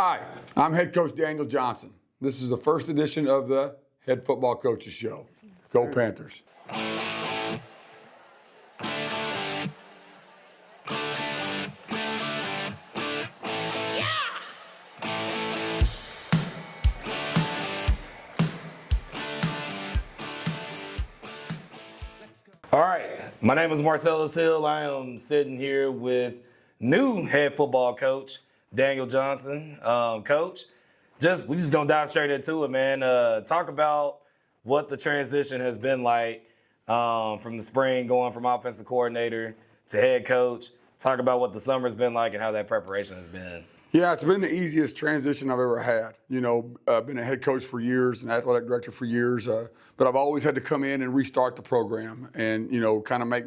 Hi, I'm head coach Daniel Johnson. This is the first edition of the Head Football Coaches Show. Go Panthers. All right, my name is Marcellus Hill. I am sitting here with new head football coach, Daniel Johnson. Coach, we just gonna dive straight into it, man. Talk about what the transition has been like from the spring, going from offensive coordinator to head coach. Talk about what the summer's been like and how that preparation has been. Yeah, it's been the easiest transition I've ever had. Been a head coach for years, an athletic director for years, but I've always had to come in and restart the program and, kind of make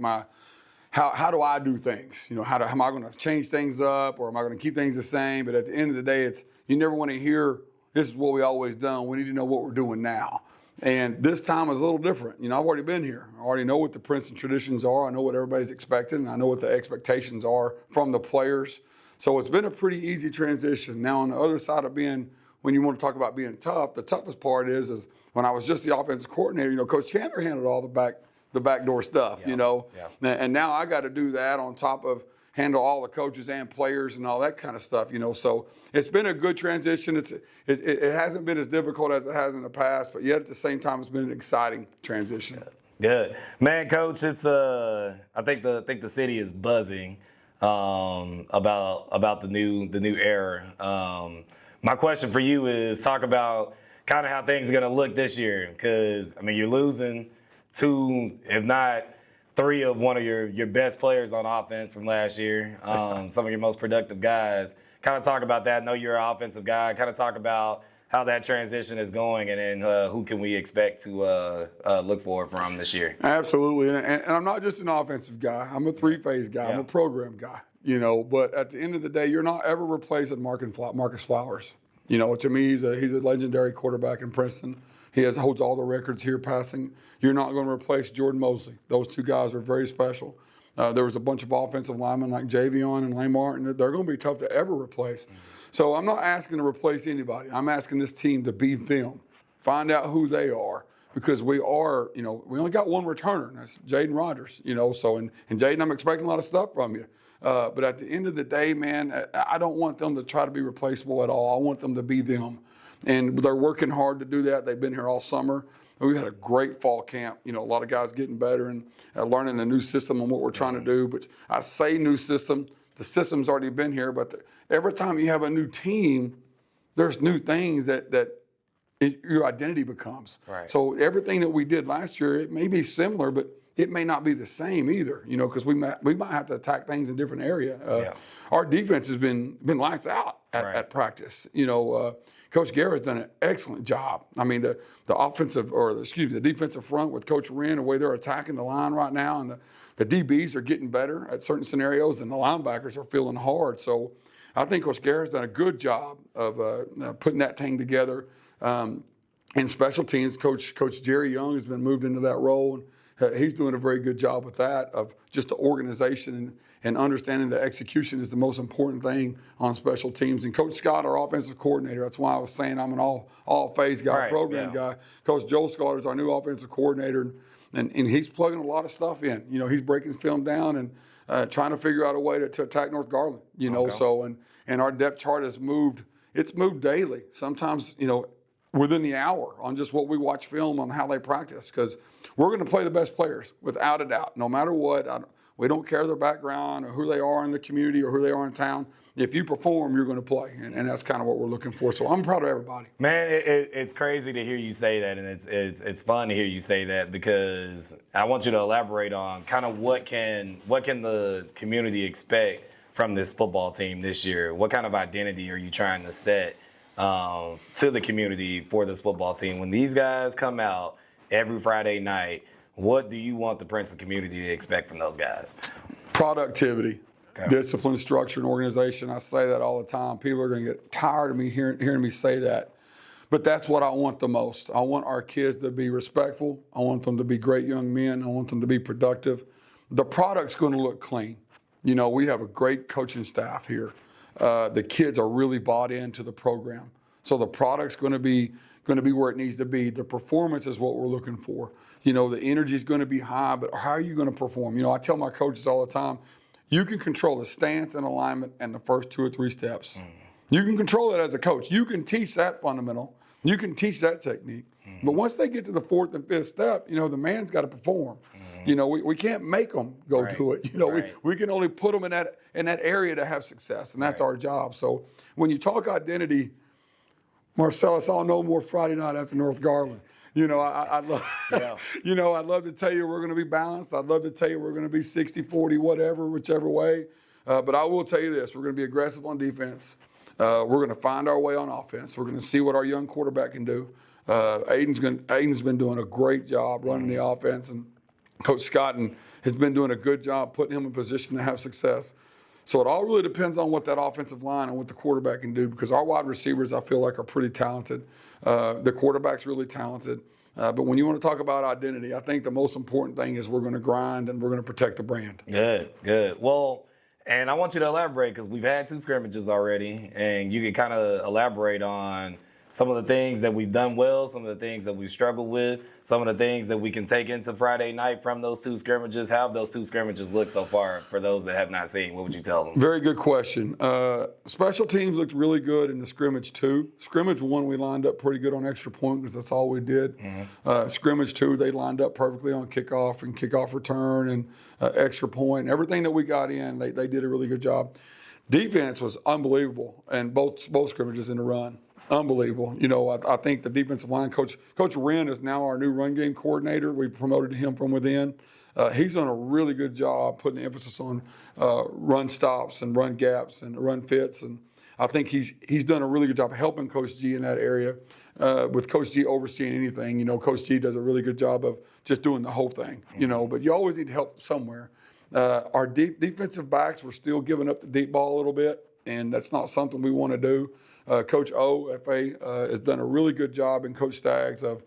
how do I do things? How am I going to change things up, or am I going to keep things the same? But at the end of the day, you never want to hear, this is what we always done. We need to know what we're doing now. And this time is a little different. I've already been here. I already know what the Princeton traditions are. I know what everybody's expecting. I know what the expectations are from the players. So it's been a pretty easy transition. Now, on the other side of when you want to talk about being tough, the toughest part is when I was just the offensive coordinator, Coach Chandler handled all the backdoor stuff, Yeah. And now I got to do that on top of handle all the coaches and players and all that kind of stuff, So it's been a good transition. It hasn't been as difficult as it has in the past, but yet at the same time, it's been an exciting transition. Good, man, Coach. It's I think the city is buzzing about the new era. My question for you is talk about kind of how things are going to look this year, because you're losing two, if not three, of one of your best players on offense from last year. Some of your most productive guys. Kind of talk about that. I know you're an offensive guy. Kind of talk about how that transition is going, and then who can we expect to look for from this year? Absolutely, and I'm not just an offensive guy. I'm a three-phase guy. Yeah. I'm a program guy. But at the end of the day, you're not ever replacing Marcus Flowers. To me, he's a legendary quarterback in Princeton. He holds all the records here passing. You're not going to replace Jordan Mosley. Those two guys are very special. There was a bunch of offensive linemen like Javion and Lane Martin. They're going to be tough to ever replace. So I'm not asking to replace anybody. I'm asking this team to beat them, find out who they are, because we are, we only got one returner, and that's Jaden Rogers, So, and Jaden, I'm expecting a lot of stuff from you. But at the end of the day, man, I don't want them to try to be replaceable at all. I want them to be them. And they're working hard to do that. They've been here all summer. We've had a great fall camp. A lot of guys getting better and learning the new system and what we're trying to do. But I say new system. The system's already been here. But every time you have a new team, there's new things that your identity becomes. Right. So everything that we did last year, it may be similar, but it may not be the same either, because we might have to attack things in a different area. Our defense has been lights out at practice. Coach Garrett's done an excellent job. The defensive front with Coach Wren, the way they're attacking the line right now, and the DBs are getting better at certain scenarios, and the linebackers are feeling hard. So I think Coach Garrett's done a good job of putting that thing together. In special teams, Coach Jerry Young has been moved into that role, and he's doing a very good job with that, of just the organization and understanding that execution is the most important thing on special teams. And Coach Scott, our offensive coordinator, that's why I was saying I'm an all-phase guy, program guy. Coach Joel Scott is our new offensive coordinator, and he's plugging a lot of stuff in. He's breaking film down and trying to figure out a way to attack North Garland. So and our depth chart has moved. It's moved daily. Sometimes, within the hour on just what we watch film on how they practice, because we're going to play the best players without a doubt, no matter what. We don't care their background or who they are in the community or who they are in town. If you perform, you're going to play, and that's kind of what we're looking for. So I'm proud of everybody. Man, it's crazy to hear you say that, and it's fun to hear you say that, because I want you to elaborate on kind of what can the community expect from this football team this year. What kind of identity are you trying to set to the community for this football team? When these guys come out every Friday night, what do you want the Princeton community to expect from those guys? Productivity, discipline, structure, and organization. I say that all the time. People are going to get tired of me hearing me say that. But that's what I want the most. I want our kids to be respectful. I want them to be great young men. I want them to be productive. The product's going to look clean. We have a great coaching staff here. the kids are really bought into the program. So the product's going to be where it needs to be. The performance is what we're looking for. You know, the energy is going to be high, but how are you going to perform? You know, I tell my coaches all the time, you can control the stance and alignment and the first 2 or 3 steps. You can control it as a coach. You can teach that fundamental. You can teach that technique. But once they get to the 4th and 5th step, you know, the man's got to perform. You know, we can't make them go do it. You know, we can only put them in that area to have success, and that's our job. So when you talk identity, Marcellus, I'll know more Friday night after North Garland. You know, I'd love, you know, I'd love to tell you we're going to be balanced. I'd love to tell you we're going to be 60-40, whatever, whichever way. But I will tell you this: we're going to be aggressive on defense. We're going to find our way on offense. We're going to see what our young quarterback can do. Aiden's been doing a great job running the offense, and Coach Scott has been doing a good job putting him in position to have success. So it all really depends on what that offensive line and what the quarterback can do, because our wide receivers, I feel like, are pretty talented. The quarterback's really talented. But when you want to talk about identity, I think the most important thing is we're going to grind and we're going to protect the brand. Good. Well, and I want you to elaborate, because we've had 2 scrimmages already, and you can kind of elaborate on some of the things that we've done well, some of the things that we've struggled with, some of the things that we can take into Friday night from those 2 scrimmages. How have those 2 scrimmages looked so far for those that have not seen? What would you tell them? Very good question. Special teams looked really good in the scrimmage 2. Scrimmage 1, we lined up pretty good on extra point because that's all we did. Scrimmage 2, they lined up perfectly on kickoff and kickoff return and extra point. Everything that we got in, they did a really good job. Defense was unbelievable, and both scrimmages in the run. Unbelievable. You know, I think the defensive line coach Wren is now our new run game coordinator. We promoted him from within. He's done a really good job putting the emphasis on run stops and run gaps and run fits. And I think he's done a really good job helping Coach G in that area. With Coach G overseeing anything, you know, Coach G does a really good job of just doing the whole thing, you know, but you always need help somewhere. Our defensive backs were still giving up the deep ball a little bit, and that's not something we want to do. Coach O, FA, has done a really good job, and Coach Staggs of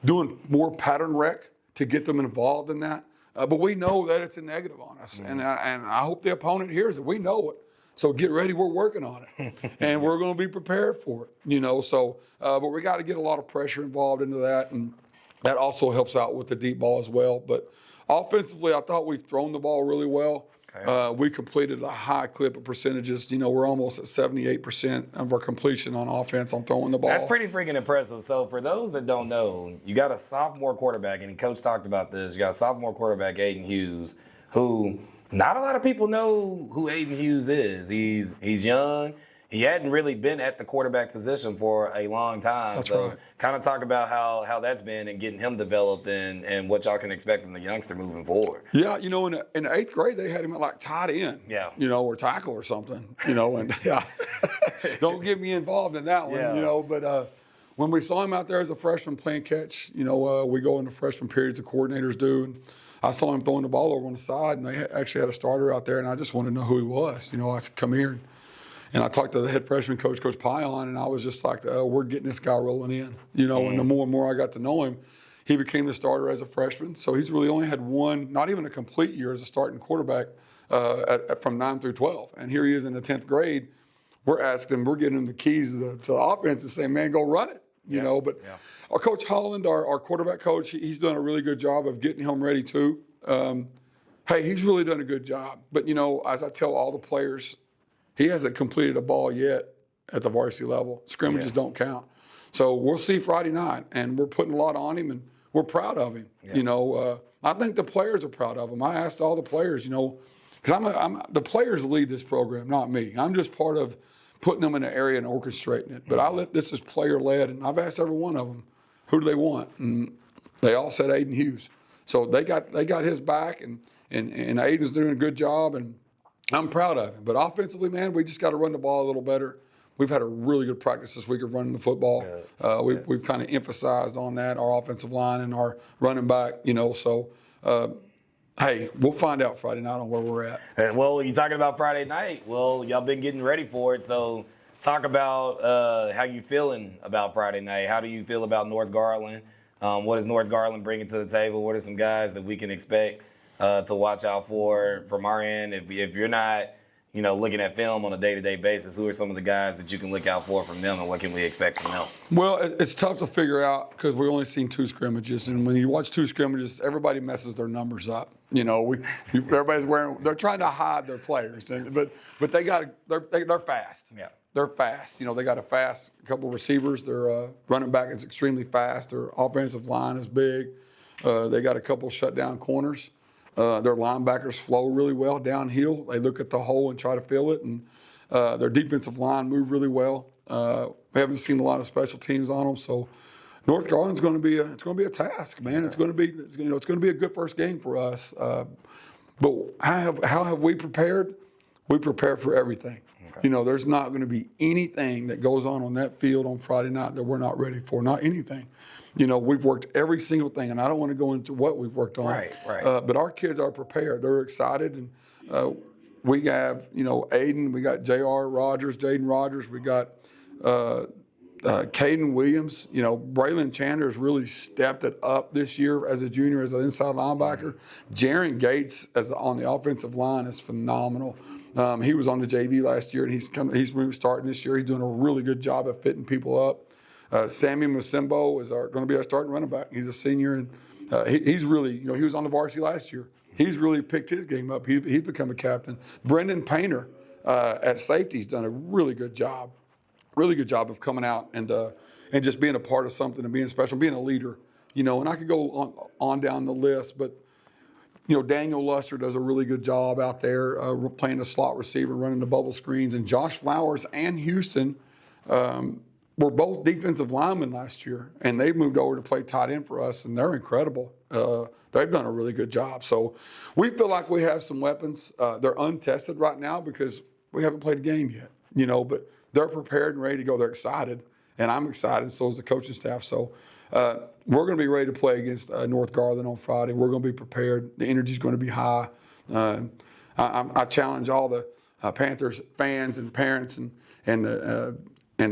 doing more pattern rec to get them involved in that. But we know that it's a negative on us, and I hope the opponent hears it. We know it. So get ready, we're working on it, and we're going to be prepared for it, you know. So, but we got to get a lot of pressure involved into that, and that also helps out with the deep ball as well. But offensively, I thought we've thrown the ball really well. Okay. We completed a high clip of percentages. You know, we're almost at 78% of our completion on offense on throwing the ball. That's pretty freaking impressive. So for those that don't know, you got a sophomore quarterback, and Coach talked about this. You got a sophomore quarterback, Aiden Hughes, who not a lot of people know who Aiden Hughes is. He's young. He hadn't really been at the quarterback position for a long time. That's so right. Kind of talk about how that's been and getting him developed and what y'all can expect from the youngster moving forward. Yeah, you know, in the 8th grade, they had him at like tight end, you know, or tackle or something, you know, and don't get me involved in that one, you know, but when we saw him out there as a freshman playing catch, you know, we go into freshman periods, the coordinators do, and I saw him throwing the ball over on the side, and they actually had a starter out there, and I just wanted to know who he was. You know, I said, come here. And I talked to the head freshman coach, Coach Pion, and I was just like, we're getting this guy rolling in. You know, and the more and more I got to know him, he became the starter as a freshman. So he's really only had one, not even a complete year as a starting quarterback from 9 through 12. And here he is in the 10th grade. We're asking him, we're getting him the keys to the offense and saying, man, go run it. You know, but our Coach Holland, our quarterback coach, he's done a really good job of getting him ready too. Hey, he's really done a good job. But, you know, as I tell all the players, he hasn't completed a ball yet at the varsity level. Scrimmages don't count. So we'll see Friday night, and we're putting a lot on him, and we're proud of him. You know, I think the players are proud of him. I asked all the players, you know, because the players lead this program, not me. I'm just part of putting them in an area and orchestrating it. But this is player-led, and I've asked every one of them, who do they want? And they all said Aiden Hughes. So they got his back, and Aiden's doing a good job, and I'm proud of him. But offensively, man, we just got to run the ball a little better. We've had a really good practice this week of running the football. We've kind of emphasized on that, our offensive line and our running back, you know. So, hey, we'll find out Friday night on where we're at. Well, you're talking about Friday night. Well, y'all been getting ready for it. So talk about how you feeling about Friday night. How do you feel about North Garland? What is North Garland bringing to the table? What are some guys that we can expect to watch out for from our end? If you're not, looking at film on a day-to-day basis, who are some of the guys that you can look out for from them, and what can we expect from them? Well, it's tough to figure out because we've only seen 2 scrimmages, and when you watch 2 scrimmages, everybody messes their numbers up. Everybody's they're trying to hide their players, but they're fast. Yeah. They're fast. They got a fast couple of receivers. Their running back is extremely fast. Their offensive line is big. They got a couple shutdown corners. Their linebackers flow really well downhill. They look at the hole and try to fill it, and their defensive line move really well. We haven't seen a lot of special teams on them, so North Garland's going to be a task, man. It's going to be a good first game for us. But how have we prepared? We prepare for everything. Okay. There's not going to be anything that goes on that field on Friday night that we're not ready for. Not anything. We've worked every single thing, and I don't want to go into what we've worked on. Right. But our kids are prepared. They're excited, and we have, Aiden, we got Jaden Rogers, we got Caden Williams. Braylon Chandler has really stepped it up this year as a junior, as an inside linebacker. Jaron Gates on the offensive line is phenomenal. He was on the JV last year, and he's starting this year. He's doing a really good job of fitting people up. Sammy Musimbo is going to be our starting running back. He's a senior, and he's really, he was on the varsity last year. He's really picked his game up. He's become a captain. Brendan Painter at safety has done a really good job of coming out and just being a part of something and being special, being a leader. And I could go on down the list, but Daniel Luster does a really good job out there playing the slot receiver, running the bubble screens, and Josh Flowers and Houston were both defensive linemen last year, and they moved over to play tight end for us, and they're incredible. They've done a really good job. So we feel like we have some weapons. They're untested right now because we haven't played a game yet, but they're prepared and ready to go. They're excited, and I'm excited, and so is the coaching staff. So we're going to be ready to play against North Garland on Friday. We're going to be prepared. The energy is going to be high. I challenge all the Panthers fans and parents and the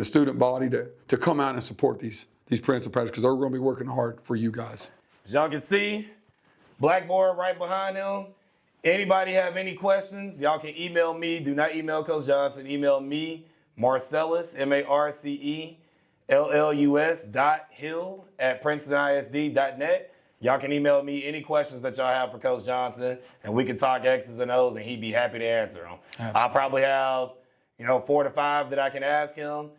student body to come out and support these Princeton Panthers because they're going to be working hard for you guys. As y'all can see, blackboard right behind him. Anybody have any questions, y'all can email me. Do not email Coach Johnson. Email me, Marcellus, marcellus.hill@PrincetonISD.net. Y'all can email me any questions that y'all have for Coach Johnson, and we can talk X's and O's, and he'd be happy to answer them. I'll probably have 4 to 5 that I can ask him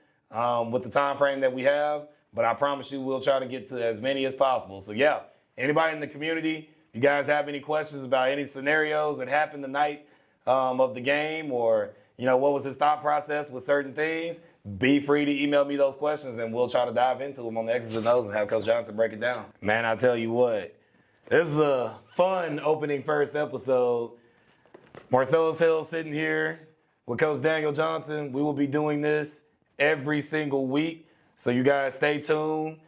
with the time frame that we have, but I promise you we'll try to get to as many as possible. So yeah, anybody in the community, you guys have any questions about any scenarios that happened the night of the game, or what was his thought process with certain things, be free to email me those questions, and we'll try to dive into them on the X's and O's and have Coach Johnson break it down. Man, I tell you what, this is a fun opening first episode. Marcellus Hill sitting here with Coach Daniel Johnson. We will be doing this every single week, so you guys stay tuned.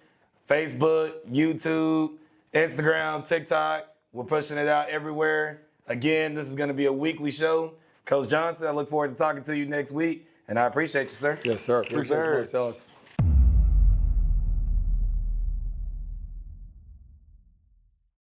Facebook, YouTube, Instagram, TikTok, we're pushing it out everywhere. Again, this is going to be a weekly show. Coach Johnson, I look forward to talking to you next week, and I appreciate you, sir. Yes, sir. Yes, sir. Marcellus.